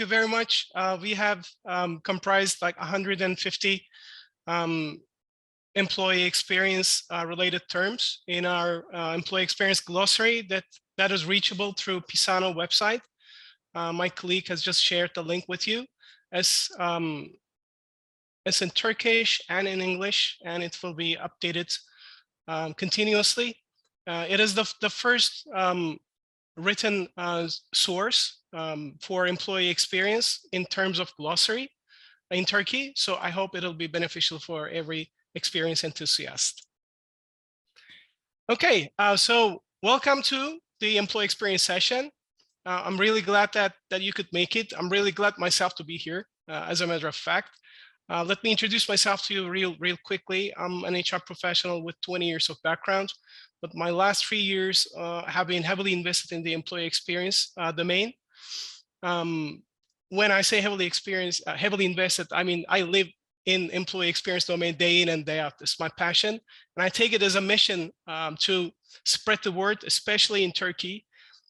you very much. We have comprised like 150 employee experience related terms in our employee experience glossary that is reachable through Pisano website. My colleague has just shared the link with you as in Turkish and in English, and it will be updated continuously. It is the first written source for employee experience in terms of glossary in Turkey. So I hope it'll be beneficial for every experience enthusiast. Okay, so welcome to the employee experience session. I'm really glad that you could make it. I'm really glad myself to be here, as a matter of fact. Let me introduce myself to you real quickly. I'm an HR professional with 20 years of background, but my last 3 years have been heavily invested in the employee experience domain. When I say heavily invested, I mean I live in employee experience domain day in and day out. It's my passion, and I take it as a mission to spread the word, especially in Turkey,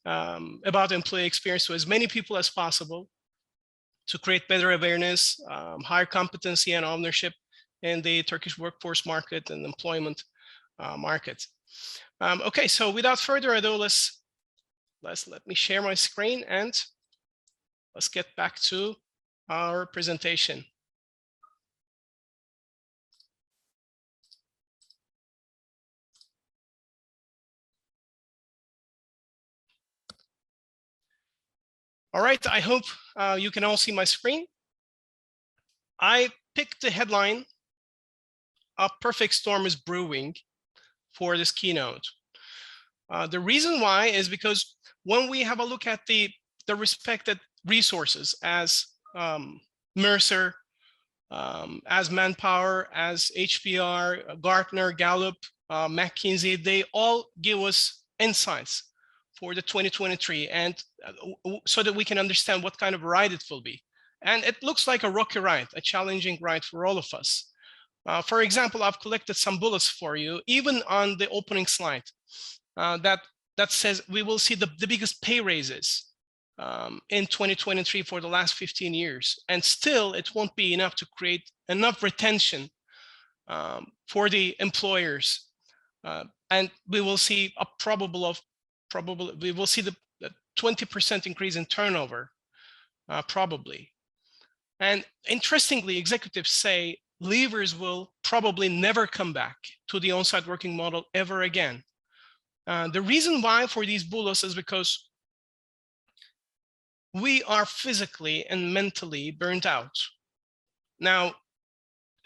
about employee experience to as many people as possible, to create better awareness, higher competency and ownership in the Turkish workforce market and employment market. Okay, so without further ado, let me share my screen and let's get back to our presentation. All right, I hope you can all see my screen. I picked the headline, "A Perfect Storm is Brewing," for this keynote. The reason why is because when we have a look at the respected resources as Mercer, as Manpower, as HBR, Gartner, Gallup, McKinsey, they all give us insights for the 2023, and so that we can understand what kind of ride it will be. And it looks like a rocky ride, a challenging ride for all of us. For example, I've collected some bullets for you, even on the opening slide, that says we will see the biggest pay raises in 2023 for the last 15 years. And still, it won't be enough to create enough retention for the employers. And we will see a we will see the 20% increase in turnover, probably. And interestingly, executives say leavers will probably never come back to the on-site working model ever again. The reason why for these bullets is because we are physically and mentally burnt out. Now,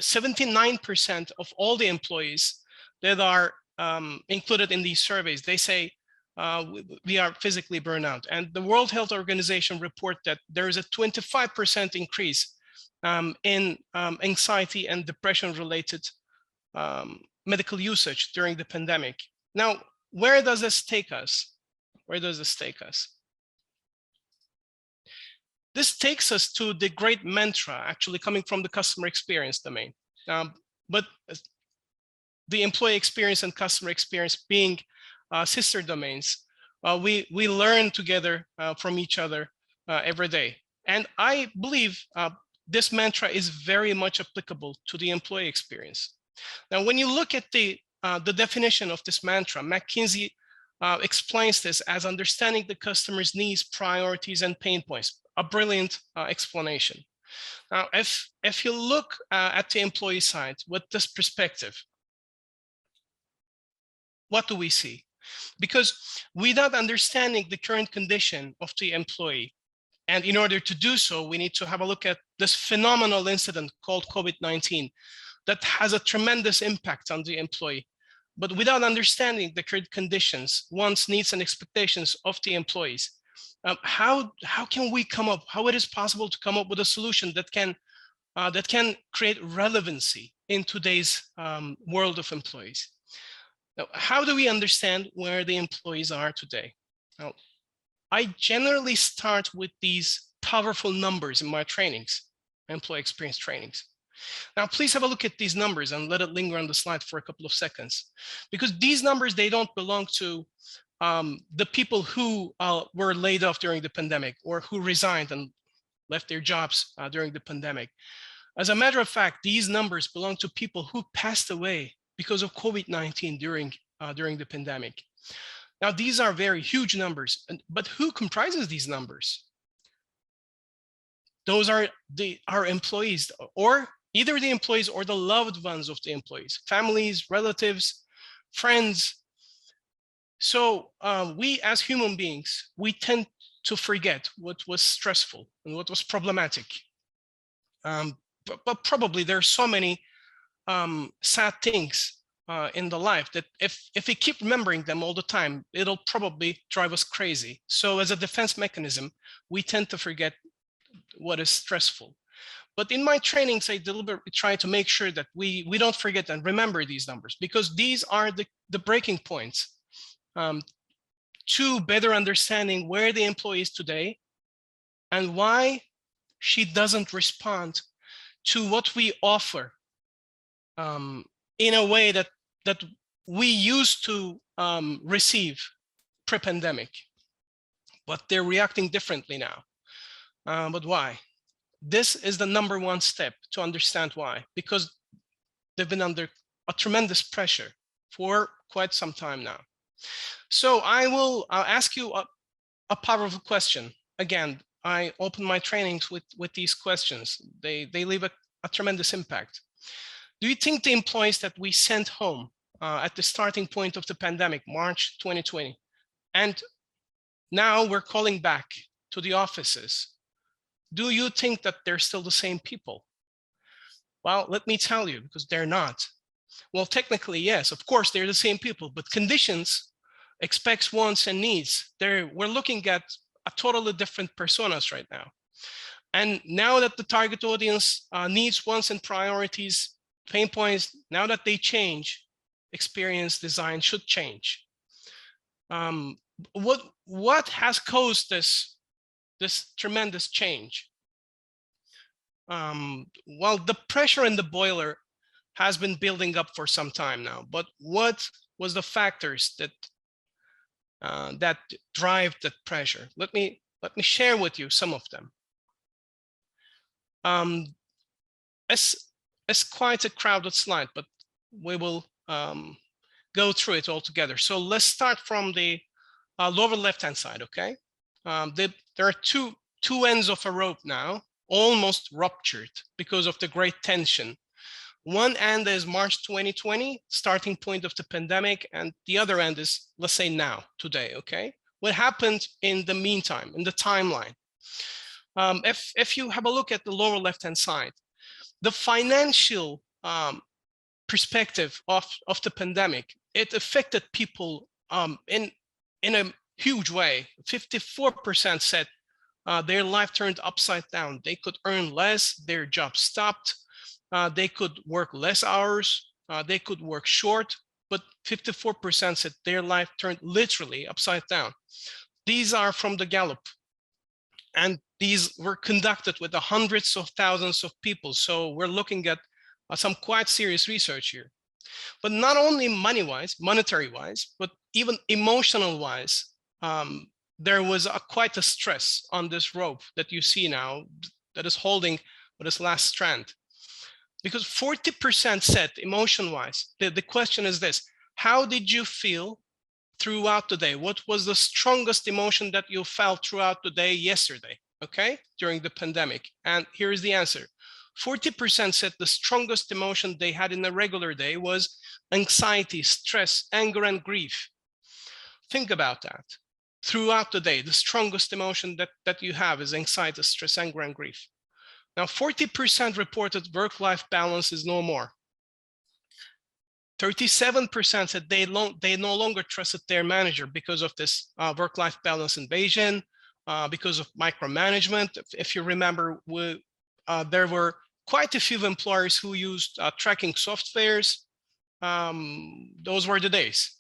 79% of all the employees that are included in these surveys, they say we are physically burned out. And the World Health Organization report that there is a 25% increase in anxiety and depression related medical usage during the pandemic. Now, where does this take us? Where does this take us? This takes us to the great mantra, actually coming from the customer experience domain. But the employee experience and customer experience being sister domains, we learn together from each other every day. And I believe this mantra is very much applicable to the employee experience. Now, when you look at the definition of this mantra, McKinsey explains this as understanding the customer's needs, priorities, and pain points. A brilliant explanation. Now, if you look at the employee side with this perspective, what do we see? Because without understanding the current condition of the employee, and in order to do so, we need to have a look at this phenomenal incident called COVID-19 that has a tremendous impact on the employee. But without understanding the current conditions, wants, needs, and expectations of the employees, how can we come up? How it is possible to come up with a solution that can create relevancy in today's world of employees? Now, how do we understand where the employees are today? Now, I generally start with these powerful numbers in my trainings, employee experience trainings. Now, please have a look at these numbers and let it linger on the slide for a couple of seconds, because these numbers, they don't belong to the people who were laid off during the pandemic or who resigned and left their jobs during the pandemic. As a matter of fact, these numbers belong to people who passed away because of COVID-19 during the pandemic. Now, these are very huge numbers, but who comprises these numbers? Those are our employees, or either the employees or the loved ones of the employees, families, relatives, friends. So we as human beings, we tend to forget what was stressful and what was problematic. But probably there are so many sad things in the life that if we keep remembering them all the time, it'll probably drive us crazy. So as a defense mechanism, we tend to forget what is stressful. But in my trainings, I deliberately try to make sure that we don't forget and remember these numbers, because these are the breaking points to better understanding where the employee is today and why she doesn't respond to what we offer in a way that we used to receive pre-pandemic, but they're reacting differently now. But why? This is the number one step to understand why, because they've been under a tremendous pressure for quite some time now. So I will ask you a powerful question. Again, I open my trainings with these questions. They leave a tremendous impact. Do you think the employees that we sent home at the starting point of the pandemic, March 2020, and now we're calling back to the offices, do you think that they're still the same people? Well, let me tell you, because they're not. Well, technically, yes, of course, they're the same people, but conditions, expects, wants, and needs, we're looking at a totally different personas right now. And now that the target audience needs, wants, and priorities, pain points, now that they change, experience design should change. What has caused this tremendous change? Well, the pressure in the boiler has been building up for some time now, but what was the factors that drive that pressure? Let me share with you some of them. It's quite a crowded slide, but we will go through it all together. So let's start from the lower left-hand side, okay? There are two ends of a rope now, almost ruptured because of the great tension. One end is March 2020, starting point of the pandemic, and the other end is, let's say now, today, okay? What happened in the meantime, in the timeline? If you have a look at the lower left-hand side, the financial perspective of the pandemic, it affected people in a huge way. 54% said their life turned upside down. They could earn less, their job stopped, they could work less hours, they could work short, but 54% said their life turned literally upside down. These are from the Gallup, and these were conducted with the hundreds of thousands of people. So we're looking at some quite serious research here. But not only money-wise, monetary-wise, but even emotional-wise, there was quite a stress on this rope that you see now that is holding this last strand. Because 40% said emotion-wise, the question is this: how did you feel throughout the day? What was the strongest emotion that you felt throughout the day yesterday, okay, during the pandemic? And here is the answer. 40% said the strongest emotion they had in a regular day was anxiety, stress, anger, and grief. Think about that. Throughout the day, the strongest emotion that you have is anxiety, stress, anger, and grief. Now, 40% reported work-life balance is no more. 37% said they no longer trusted their manager because of this work-life balance invasion, because of micromanagement. If you remember, there were quite a few employers who used tracking softwares. Those were the days.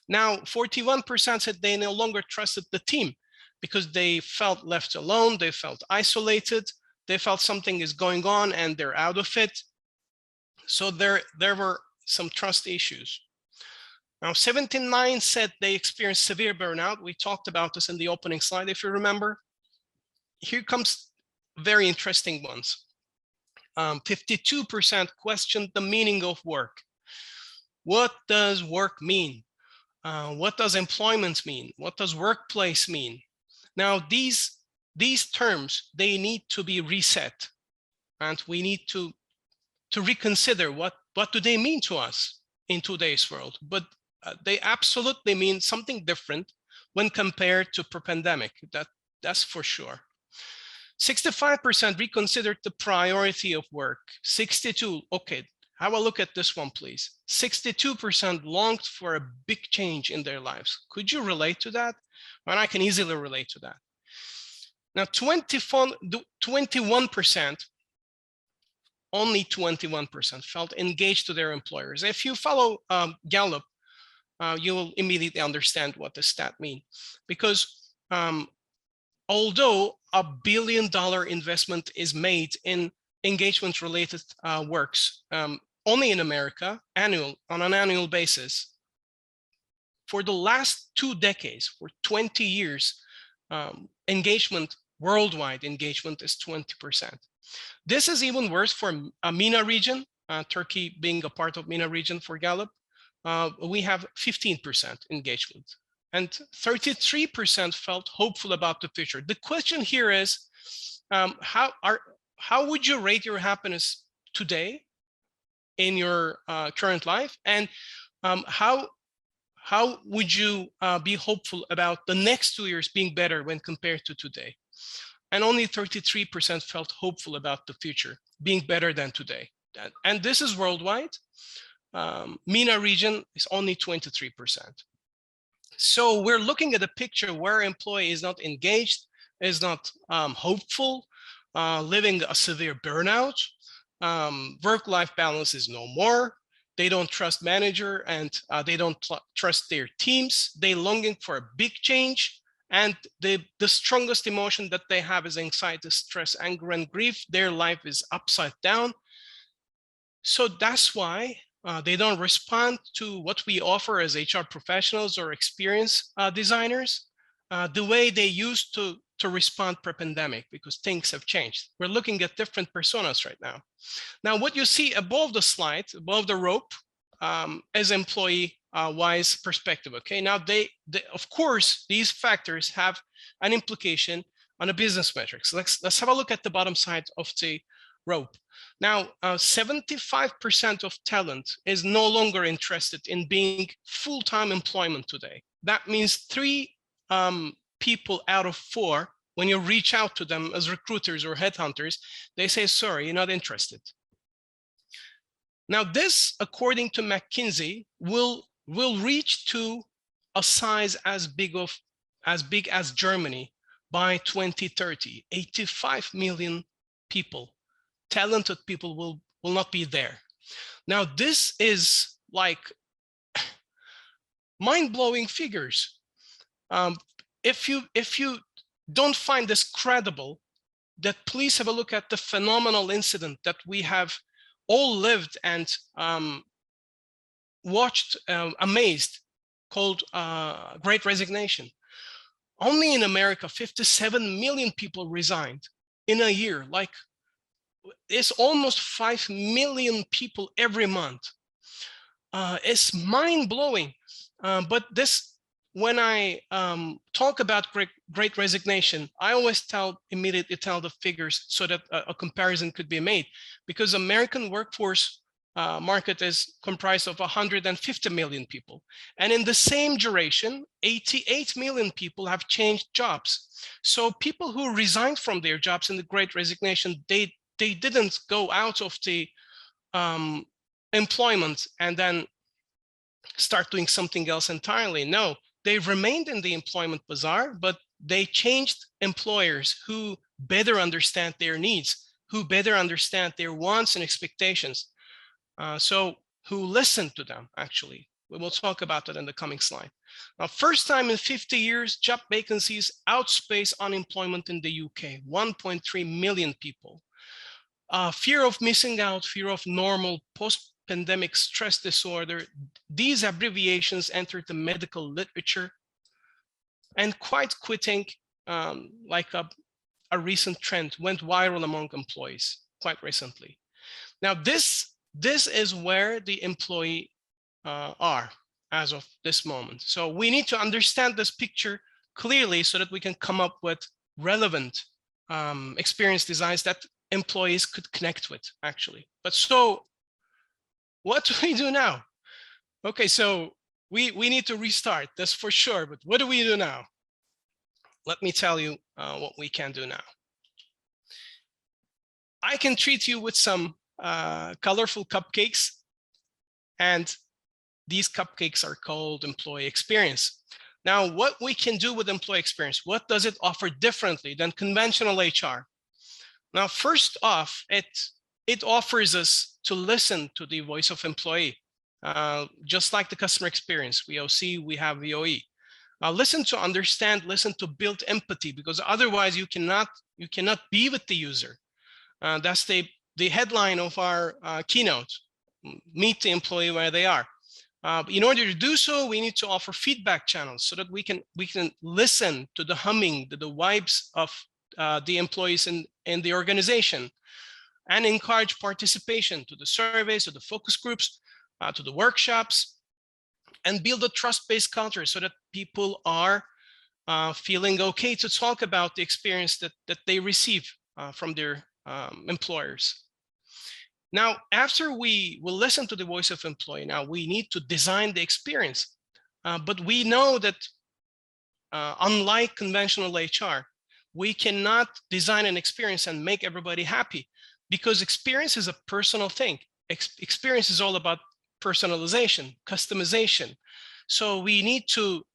Now, 41% said they no longer trusted the team because they felt left alone, they felt isolated, they felt something is going on and they're out of it. So there were some trust issues. Now, 79 said they experienced severe burnout. We talked about this in the opening slide, if you remember. Here comes very interesting ones. 52% questioned the meaning of work. What does work mean? What does employment mean? What does workplace mean? Now, these terms, they need to be reset, and we need to reconsider what do they mean to us in today's world. But they absolutely mean something different when compared to pre-pandemic. That's for sure. 65% reconsidered the priority of work. 62, okay, have a look at this one, please. 62% longed for a big change in their lives. Could you relate to that? And I can easily relate to that. Now, 21%, only 21% felt engaged to their employers. If you follow Gallup, you will immediately understand what this stat means. Because although $1 billion investment is made in engagement-related works, only in America, on an annual basis, for the last 2 decades, for 20 years, worldwide engagement is 20%. This is even worse for a MENA region, Turkey being a part of MENA region for Gallup. We have 15% engagement, and 33% felt hopeful about the future. The question here is, how would you rate your happiness today in your current life, and how would you be hopeful about the next 2 years being better when compared to today? And only 33% felt hopeful about the future being better than today. And this is worldwide. MENA region is only 23%. So we're looking at a picture where employee is not engaged, is not hopeful, living a severe burnout. Work-life balance is no more. They don't trust manager, and they don't trust their teams. They're longing for a big change. And the strongest emotion that they have is anxiety, stress, anger, and grief. Their life is upside down. So that's why they don't respond to what we offer as HR professionals or experience designers the way they used to respond pre-pandemic, because things have changed. We're looking at different personas right now. Now, what you see above the slide, above the rope, is employee wise perspective. Okay, now they of course these factors have an implication on a business metrics. Let's have a look at the bottom side of the rope. Now, 75% of talent is no longer interested in being full-time employment today. That means 3 people out of 4, when you reach out to them as recruiters or headhunters, they say, sorry, you're not interested. Now, this, according to McKinsey, will reach to a size as big as Germany by 2030. 85 million people, talented people, will not be there. Now, this is like mind-blowing figures. If you don't find this credible, that please have a look at the phenomenal incident that we have all lived and watched, amazed, called Great Resignation. Only in America, 57 million people resigned in a year. Like, it's almost 5 million people every month. It's mind-blowing. But this, when I talk about great resignation, I always immediately tell the figures so that a comparison could be made, because American workforce market is comprised of 150 million people. And in the same duration, 88 million people have changed jobs. So people who resigned from their jobs in the Great Resignation, they didn't go out of the employment and then start doing something else entirely. No, they remained in the employment bazaar, but they changed employers who better understand their needs, who better understand their wants and expectations. So who listen to them, actually. We will talk about that in the coming slide. Now, first time in 50 years, job vacancies outpace unemployment in the UK, 1.3 million people. Fear of missing out, fear of normal, post-pandemic stress disorder, these abbreviations entered the medical literature. And quiet quitting, like a recent trend, went viral among employees quite recently. Now, this is where the employee are as of this moment. So we need to understand this picture clearly so that we can come up with relevant experience designs that employees could connect with, actually. But so what do we do now? Okay, so we need to restart, that's for sure. But what do we do now? Let me tell you what we can do now. I can treat you with some colorful cupcakes, and these cupcakes are called employee experience. Now, what we can do with employee experience, what does it offer differently than conventional HR? Now, first off, it offers us to listen to the voice of employee. Just like the customer experience, VOC, we have VOE. Listen to understand, listen to build empathy, because otherwise you cannot be with the user. That's the headline of our keynote, meet the employee where they are. In order to do so, we need to offer feedback channels so that we can listen to the humming, the vibes of the employees in the organization, and encourage participation to the surveys, to the focus groups, to the workshops, and build a trust-based culture so that people are feeling okay to talk about the experience that they receive from their employers. Now, after we will listen to the voice of employee, now we need to design the experience. But we know that unlike conventional HR, we cannot design an experience and make everybody happy, because experience is a personal thing. Experience is all about personalization, customization. So we need to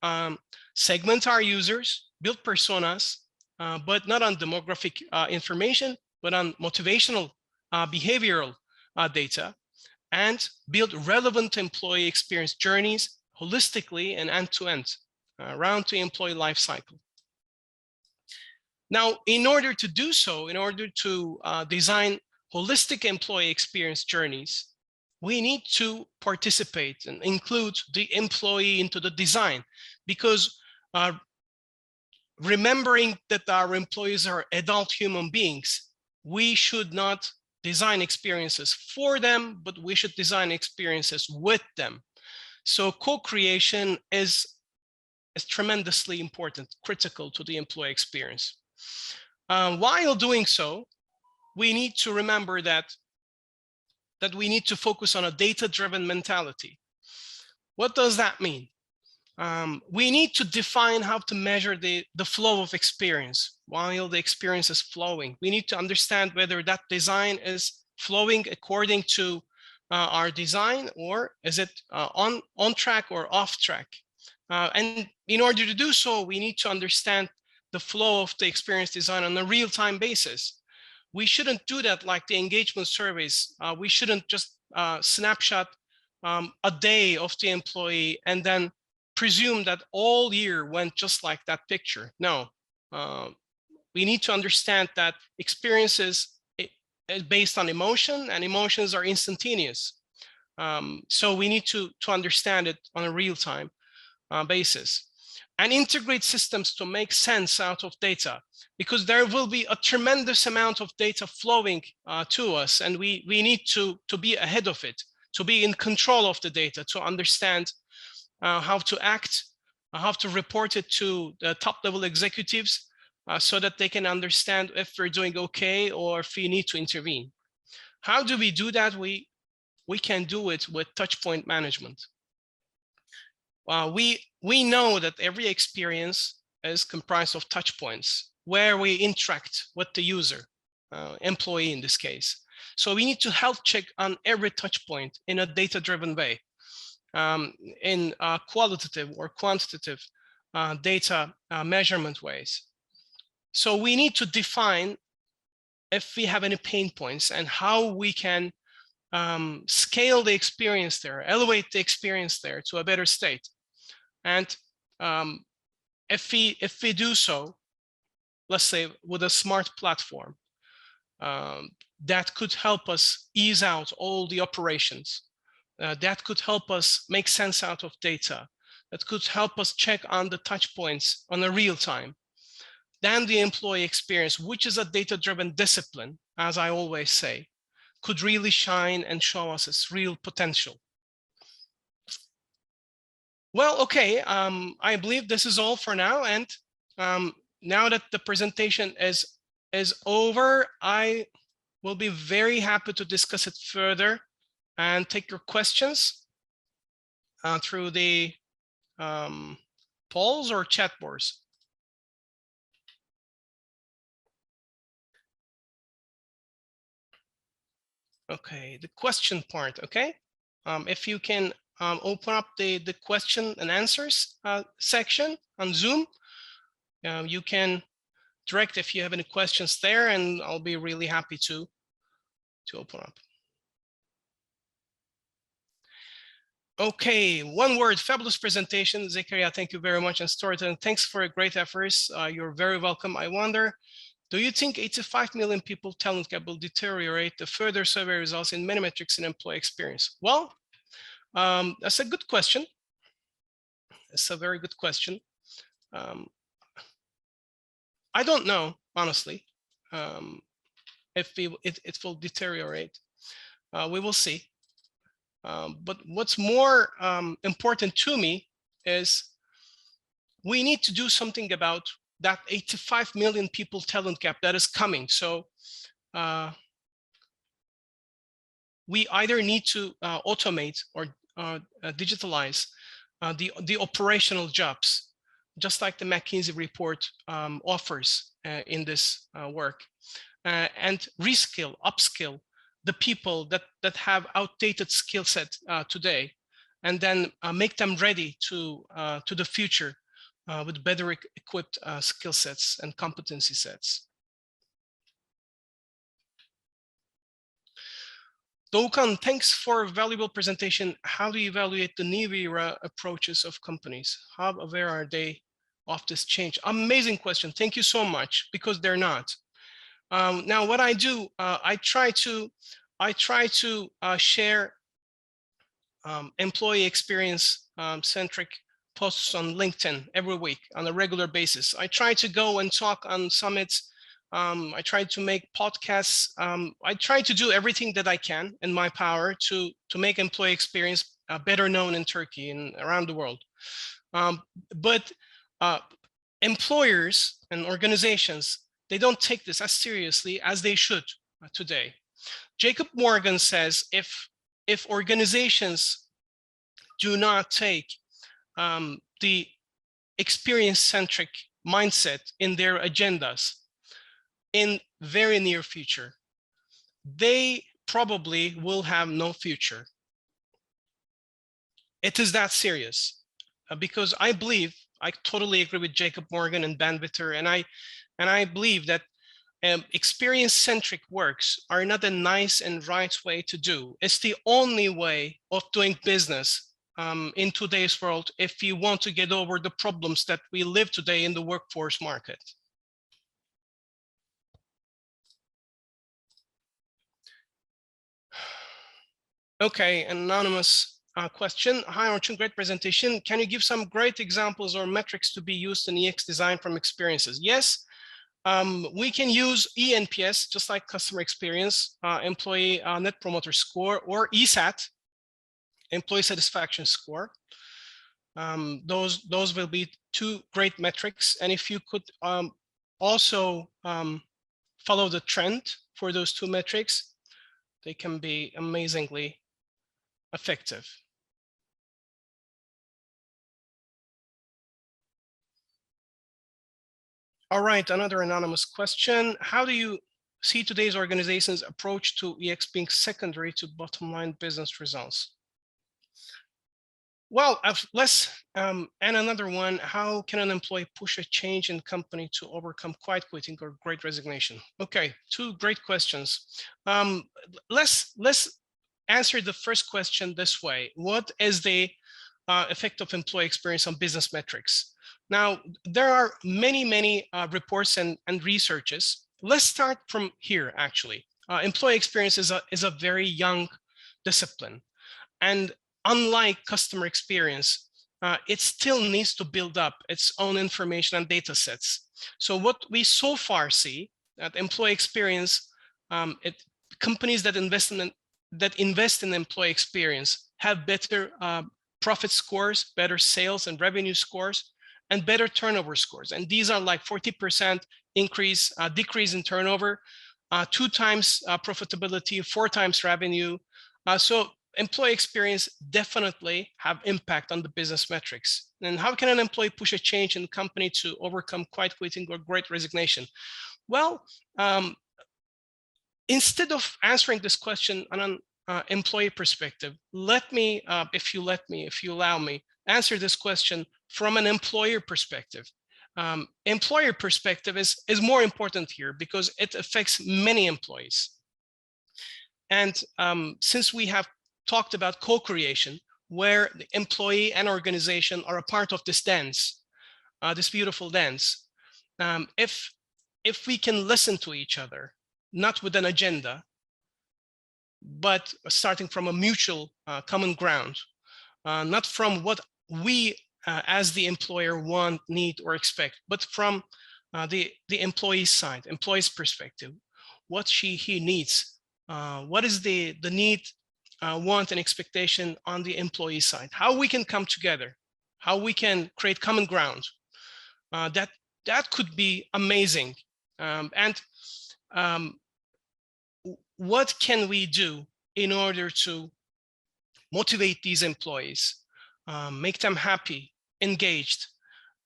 segment our users, build personas, but not on demographic information, but on motivational, behavioral data, and build relevant employee experience journeys holistically and end-to-end around the employee life cycle. Now, in order to do so, in order to design holistic employee experience journeys, we need to participate and include the employee into the design, because remembering that our employees are adult human beings, we should not design experiences for them, but we should design experiences with them. So co-creation is tremendously important, critical to the employee experience. While doing so, we need to remember that we need to focus on a data-driven mentality. What does that mean? We need to define how to measure the flow of experience while the experience is flowing. We need to understand whether that design is flowing according to our design, or is it on track or off track. And in order to do so, we need to understand the flow of the experience design on a real-time basis. We shouldn't do that like the engagement surveys. We shouldn't just snapshot a day of the employee and then presume that all year went just like that picture. No, we need to understand that experiences is based on emotion, and emotions are instantaneous. So we need to understand it on a real-time basis, and integrate systems to make sense out of data, because there will be a tremendous amount of data flowing to us, and we need to be ahead of it, to be in control of the data, to understand how to act, how to report it to the top level executives so that they can understand if we're doing okay or if we need to intervene. How do we do that? We can do it with touchpoint management. We know that every experience is comprised of touch points where we interact with the user, employee in this case. So we need to health check on every touch point in a data-driven way, in qualitative or quantitative data measurement ways. So we need to define if we have any pain points and how we can scale the experience there, elevate the experience there to a better state. And if we do so, let's say with a smart platform, that could help us ease out all the operations, that could help us make sense out of data, that could help us check on the touch points on a real time. than the employee experience, which is a data-driven discipline, as I always say, could really shine and show us its real potential. Well, okay, I believe this is all for now. And now that the presentation is over, I will be very happy to discuss it further and take your questions through the polls or chat boards. Okay, the question part, okay? If you can open up the question and answers section on Zoom, you can direct if you have any questions there, and I'll be really happy to open up. Okay, one word, fabulous presentation, Zekaria, thank you very much, and storytelling, thanks for your great efforts. You're very welcome. I wonder, do you think 85 million people talent gap will deteriorate the further survey results in many metrics in employee experience? Well, that's a good question. It's a very good question. I don't know, honestly, if it will deteriorate. We will see. But what's more important to me is we need to do something about that 85 million people talent gap that is coming. So we either need to automate or digitalize the operational jobs, just like the McKinsey report offers in this work, and reskill, upskill the people that have outdated skill set today, and then make them ready to the future with better equipped skill sets and competency sets. Doğukan, thanks for a valuable presentation. How do you evaluate the new era approaches of companies? How aware are they of this change? Amazing question. Thank you so much, because they're not. Now, what I do, I try to share employee experience centric posts on LinkedIn every week on a regular basis. I try to go and talk on summits. I try to make podcasts. I try to do everything that I can in my power to make employee experience better known in Turkey and around the world. But employers and organizations, they don't take this as seriously as they should today. Jacob Morgan says if organizations do not take the experience-centric mindset in their agendas in very near future, they probably will have no future. It is that serious, because I believe, I totally agree with Jacob Morgan and Ben Witter, and I believe that experience-centric works are not a nice and right way to do. It's the only way of doing business in today's world if you want to get over the problems that we live today in the workforce market. Okay, an anonymous question. Hi, Orçun, great presentation. Can you give some great examples or metrics to be used in EX design from experiences? Yes, we can use eNPS, just like customer experience, employee net promoter score, or ESAT, employee satisfaction score. Those will be two great metrics. And if you could also follow the trend for those two metrics, they can be amazingly effective. All right, another anonymous question. How do you see today's organization's approach to EX being secondary to bottom line business results? Well, and another one, how can an employee push a change in company to overcome quiet quitting or great resignation? Okay, two great questions. Let's answer the first question this way. What is the effect of employee experience on business metrics? Now, there are many reports and researches. Let's start from here, actually. Employee experience is a very young discipline. And unlike customer experience, it still needs to build up its own information and data sets. So what we so far see at employee experience, companies that invest in employee experience have better profit scores, better sales and revenue scores, and better turnover scores. And these are like 40% decrease in turnover, 2 times profitability, 4 times revenue. So employee experience definitely have impact on the business metrics. And how can an employee push a change in the company to overcome quiet quitting or great resignation? Well, instead of answering this question on an employee perspective, let me, if you allow me, answer this question from an employer perspective. Employer perspective is more important here because it affects many employees. And since we have talked about co-creation, where the employee and organization are a part of this dance, this beautiful dance, if we can listen to each other, not with an agenda, but starting from a mutual common ground, not from what we as the employer want, need, or expect, but from the employee's side, employee's perspective, what he needs, what is the need, want, and expectation on the employee side, how we can come together, how we can create common ground. That could be amazing. What can we do in order to motivate these employees, make them happy, engaged,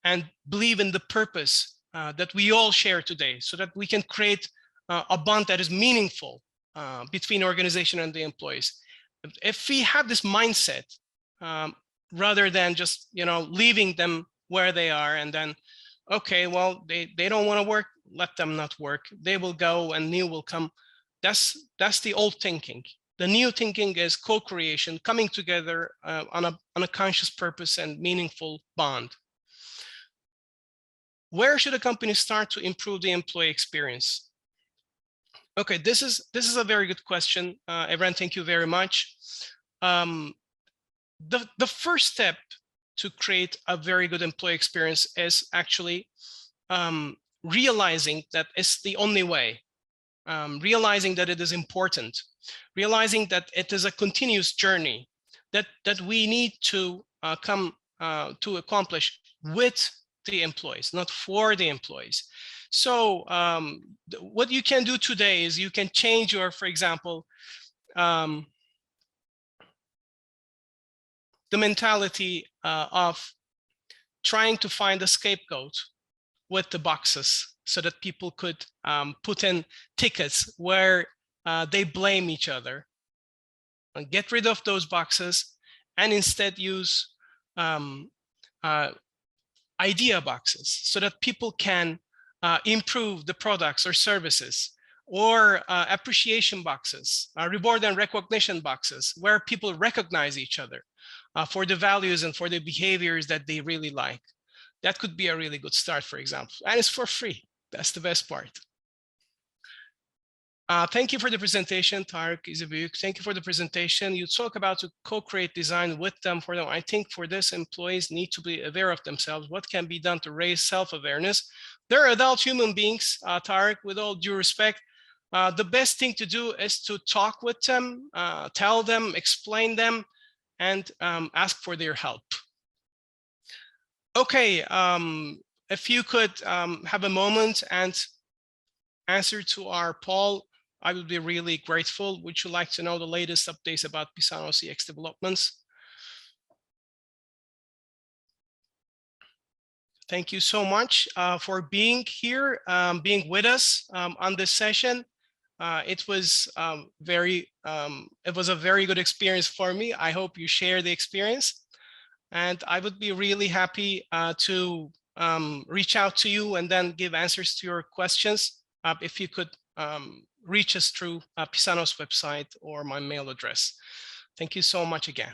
and believe in the purpose that we all share today, so that we can create a bond that is meaningful between organization and the employees? If we have this mindset, rather than just leaving them where they are and then, okay, well, they don't want to work, let them not work, they will go and new will come. That's the old thinking. The new thinking is co-creation, coming together on a conscious purpose and meaningful bond. Where should a company start to improve the employee experience? Okay, this is a very good question, everyone. Thank you very much. The first step to create a very good employee experience is actually realizing that it's the only way. Realizing that it is important, realizing that it is a continuous journey that we need to come to accomplish with the employees, not for the employees. So what you can do today is you can change your, for example, the mentality of trying to find a scapegoat with the boxes, so that people could put in tickets where they blame each other. And get rid of those boxes and instead use idea boxes, so that people can improve the products or services, or appreciation boxes, reward and recognition boxes, where people recognize each other for the values and for the behaviors that they really like. That could be a really good start, for example, and it's for free. That's the best part. Thank you for the presentation, Tarık Izabük. Thank you for the presentation. You talk about to co-create design with them, for them. I think for this, employees need to be aware of themselves. What can be done to raise self-awareness? They're adult human beings, Tarık, with all due respect. The best thing to do is to talk with them, tell them, explain them, and ask for their help. Okay, if you could have a moment and answer to our poll, I would be really grateful. Would you like to know the latest updates about Pisano CX developments? Thank you so much for being here, being with us on this session. It was a very good experience for me. I hope you share the experience. And I would be really happy to reach out to you and then give answers to your questions. If you could reach us through Pisano's website or my mail address. Thank you so much again.